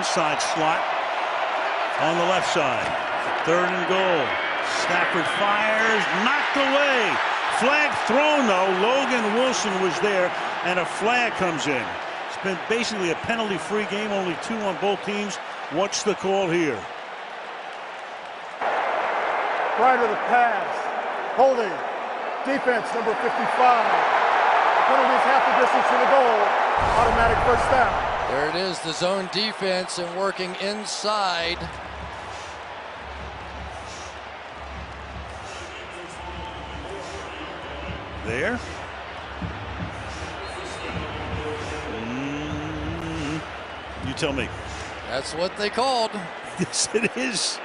inside slot on the left side. 3rd and goal. Stafford fires, knocked away. Flag thrown though. Logan Wilson was there, and a flag comes in. It's been basically a penalty-free game, only 2 on both teams. What's the call here? Prior to the pass, holding, defense number 55. The penalty is half the distance to the goal. Automatic first down. There it is, the zone defense and working inside. There. You tell me. That's what they called. Yes, it is.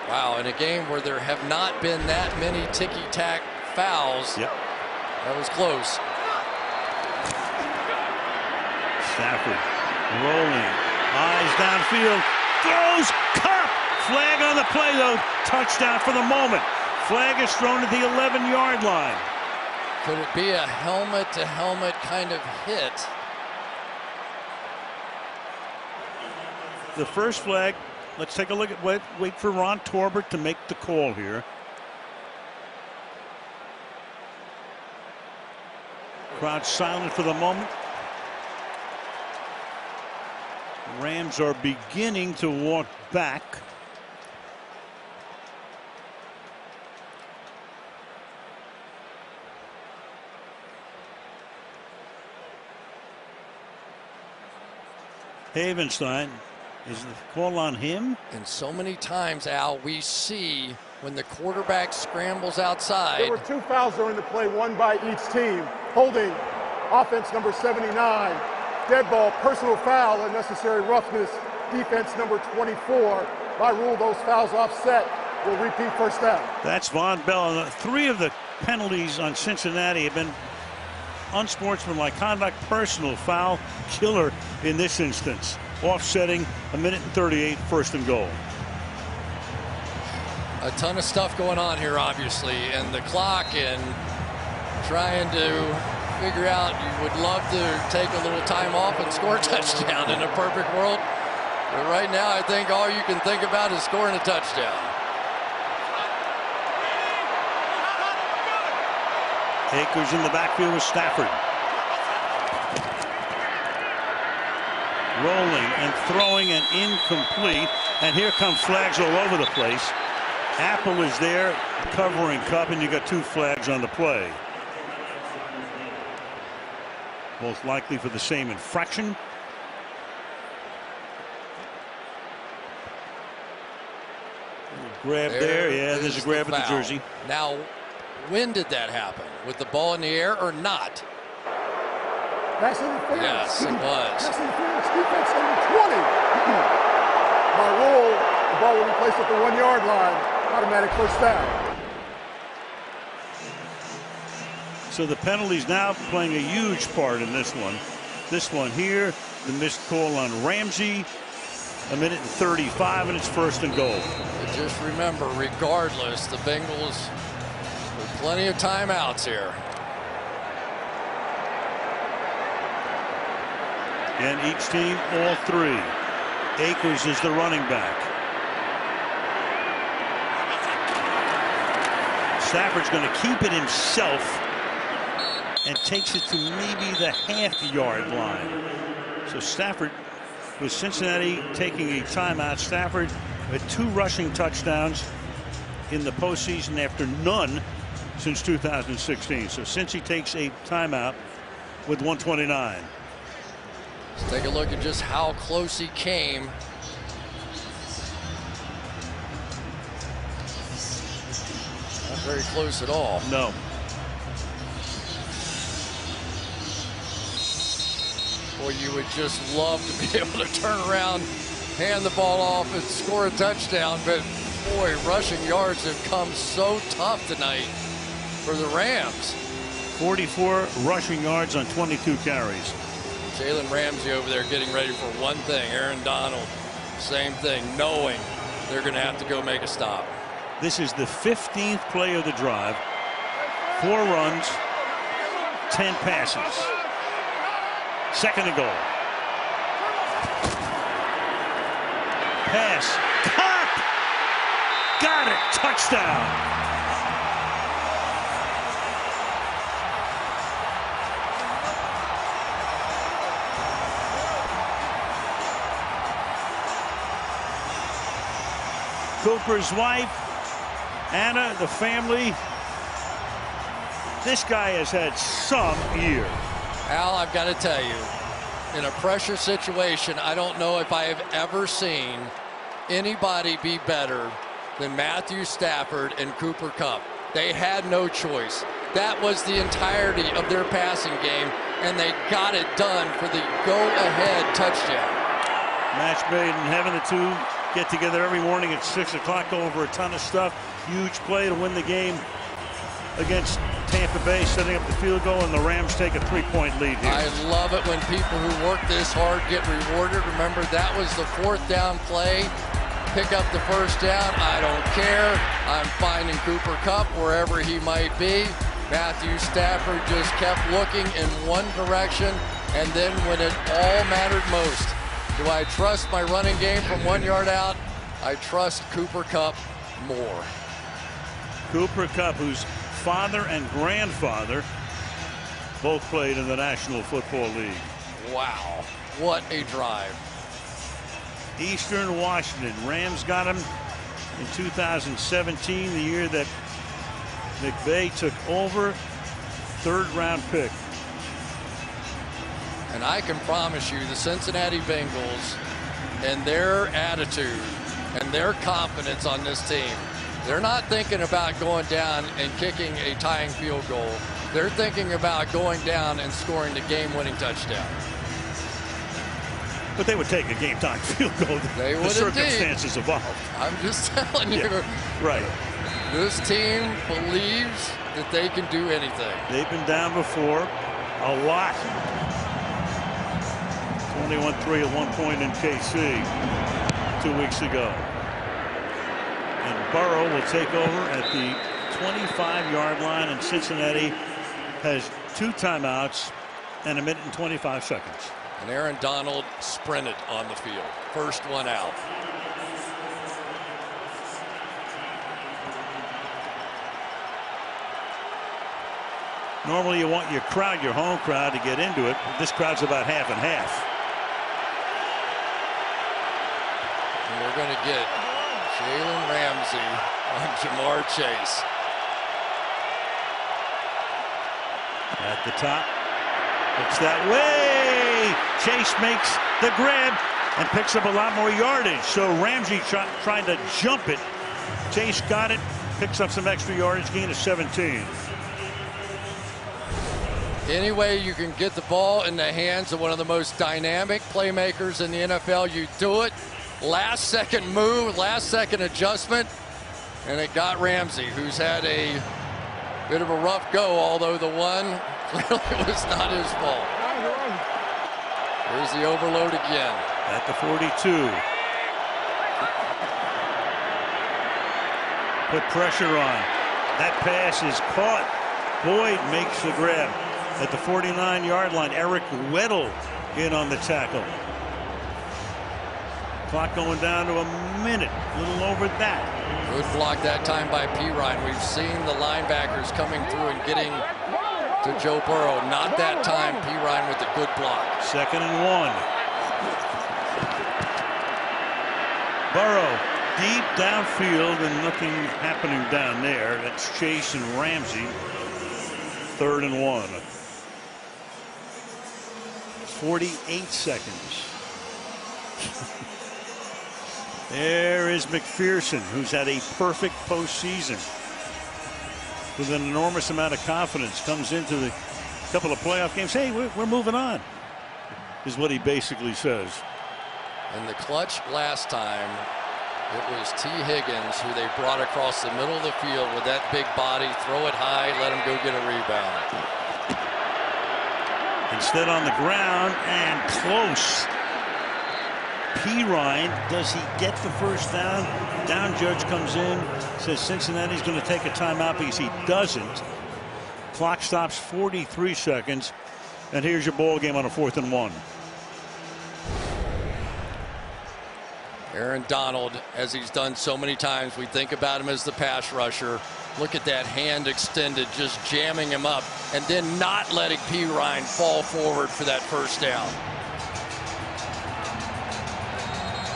Wow, in a game where there have not been that many ticky-tack fouls. Yep. That was close. Stafford rolling, eyes downfield, throws, Cup. Flag on the play though. Touchdown for the moment. Flag is thrown at the 11-yard line. Could it be a helmet-to-helmet kind of hit? The first flag. Let's take a look at wait for Ron Torbert to make the call here. Crowd silent for the moment. Rams are beginning to walk back. Havenstein. Is the call on him? And so many times, Al, we see when the quarterback scrambles outside. There were 2 fouls during the play, 1 by each team. Holding, offense number 79. Dead ball, personal foul, unnecessary roughness, defense number 24. By rule, those fouls offset will repeat first down. That's Von Bell. 3 of the penalties on Cincinnati have been unsportsmanlike conduct, personal foul, killer in this instance. Offsetting 1:38, 1st and goal. A ton of stuff going on here, obviously, and the clock and trying to figure out. You would love to take a little time off and score a touchdown in a perfect world. But right now, I think all you can think about is scoring a touchdown. Akers in the backfield with Stafford. Rolling and throwing and incomplete. And here come flags all over the place. Apple is there covering Cup, and you got 2 flags on the play. Both likely for the same infraction. Grab there. Yeah, there's a grab at the jersey. Now, when did that happen? With the ball in the air or not? Pass interference. Yes, it was. Pass interference, defense number 20. By rule, the ball will be placed at the 1-yard line. Automatic first down. So the penalties now playing a huge part in this one. This one here, the missed call on Ramsey. 1:35, and it's 1st and goal. But just remember, regardless, the Bengals with plenty of timeouts here. And each team, all 3. Akers is the running back. Stafford's going to keep it himself and takes it to maybe the half-yard line. So Stafford, with Cincinnati taking a timeout, Stafford had 2 rushing touchdowns in the postseason after none since 2016. So since he takes a timeout with 1:29. Let's take a look at just how close he came. Not very close at all. No. Boy, you would just love to be able to turn around, hand the ball off, and score a touchdown. But boy, rushing yards have come so tough tonight for the Rams. 44 rushing yards on 22 carries. Jalen Ramsey over there getting ready for one thing. Aaron Donald, same thing, knowing they're going to have to go make a stop. This is the 15th play of the drive. 4 runs, 10 passes. 2nd and goal. pass. Caught! Got it! Touchdown! Cooper's wife, Anna, the family. This guy has had some year. Al, I've got to tell you, in a pressure situation, I don't know if I have ever seen anybody be better than Matthew Stafford and Cooper Kupp. They had no choice. That was the entirety of their passing game, and they got it done for the go-ahead touchdown. Match made in heaven. The two get together every morning at 6 o'clock, go over a ton of stuff. Huge play to win the game against Tampa Bay, setting up the field goal, and the Rams take a 3-point lead here. I love it when people who work this hard get rewarded. Remember, that was the 4th down play. Pick up the first down. I don't care. I'm finding Cooper Kupp wherever he might be. Matthew Stafford just kept looking in one direction, and then when it all mattered most, do I trust my running game from 1 yard out? I trust Cooper Kupp more. Cooper Kupp, whose father and grandfather both played in the National Football League. Wow, what a drive. Eastern Washington. Rams got him in 2017, the year that McVay took over. 3rd-round pick. And I can promise you the Cincinnati Bengals and their attitude and their confidence on this team, they're not thinking about going down and kicking a tying field goal. They're thinking about going down and scoring the game-winning touchdown. But they would take a game-time field goal. They would. The circumstances evolved. I'm just telling you. Yeah, right. This team believes that they can do anything. They've been down before a lot. 21-3 at one point in KC 2 weeks ago. And Burrow will take over at the 25-yard line, and Cincinnati has 2 timeouts and 1 minute and 25 seconds. And Aaron Donald sprinted on the field. First one out. Normally you want your crowd, your home crowd, to get into it. This crowd's about half and half. And we're going to get Jalen Ramsey on Jamar Chase. At the top. It's that way. Chase makes the grab and picks up a lot more yardage. So Ramsey trying to jump it. Chase got it, picks up some extra yardage, gain of 17. Any way you can get the ball in the hands of one of the most dynamic playmakers in the NFL, you do it. Last second move, last second adjustment, and it got Ramsey, who's had a bit of a rough go, although the one clearly was not his fault. Here's the overload again. At the 42. Put pressure on. That pass is caught. Boyd makes the grab. At the 49-yard line, Eric Weddle in on the tackle. Clock going down to a minute, a little over that. Good block that time by Pirine. We've seen the linebackers coming through and getting to Joe Burrow. Not that time. Pirine with a good block. 2nd and 1. Burrow deep downfield and nothing happening down there. That's Chase and Ramsey. 3rd and 1. 48 seconds. There is McPherson, who's had a perfect postseason with an enormous amount of confidence. Comes into the couple of playoff games. Hey, we're moving on, is what he basically says. In the clutch last time, it was T. Higgins who they brought across the middle of the field with that big body. Throw it high, let him go get a rebound. Instead on the ground and close. Pirine, does he get the first down? Down judge comes in, says Cincinnati's going to take a timeout because he doesn't. Clock stops 43 seconds. And here's your ball game on a 4th and 1. Aaron Donald, as he's done so many times, we think about him as the pass rusher. Look at that hand extended, just jamming him up, and then not letting P. Ryan fall forward for that first down.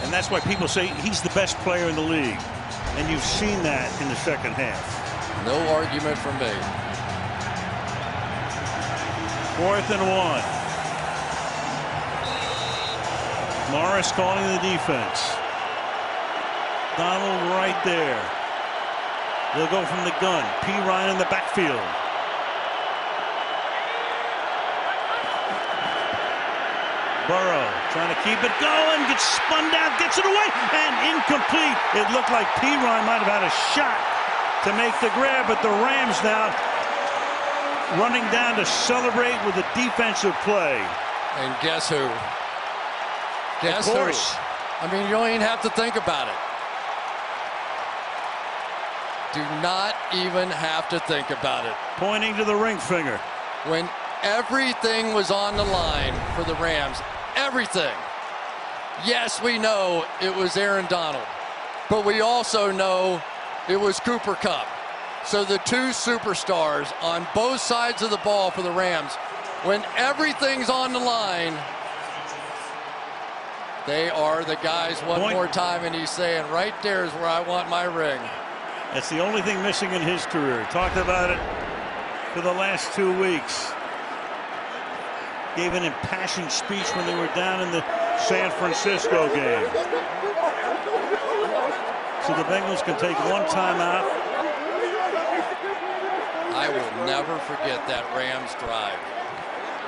And that's why people say he's the best player in the league. And you've seen that in the second half. No argument from me. 4th and 1. Morris calling the defense. Donald right there. They'll go from the gun. P. Ryan in the backfield. Burrow trying to keep it going, gets spun down, gets it away, and incomplete. It looked like P. Ryan might have had a shot to make the grab, but the Rams now running down to celebrate with a defensive play. And guess who? Guess of course. who? I mean, you don't even have to think about it. Do not even have to think about it. Pointing to the ring finger. When everything was on the line for the Rams, everything. Yes, we know it was Aaron Donald, but we also know it was Cooper Kupp. So the two superstars on both sides of the ball for the Rams, when everything's on the line, they are the guys one more time, and he's saying, right there is where I want my ring. That's the only thing missing in his career. Talked about it for the last 2 weeks. Gave an impassioned speech when they were down in the San Francisco game. So the Bengals can take one timeout. I will never forget that Rams drive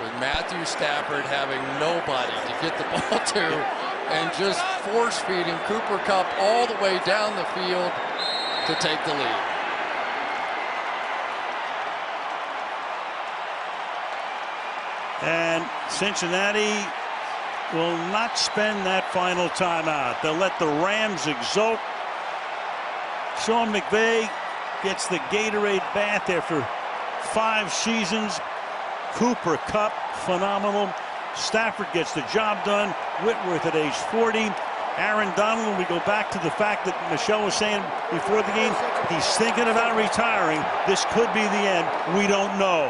with Matthew Stafford having nobody to get the ball to and just force feeding Cooper Kupp all the way down the field to take the lead. And Cincinnati will not spend that final timeout. They'll let the Rams exult. Sean McVay gets the Gatorade bath after 5 seasons. Cooper Kupp, phenomenal. Stafford gets the job done. Whitworth at age 40. Aaron Donald, when we go back to the fact that Michelle was saying before the game, he's thinking about retiring. This could be the end. We don't know.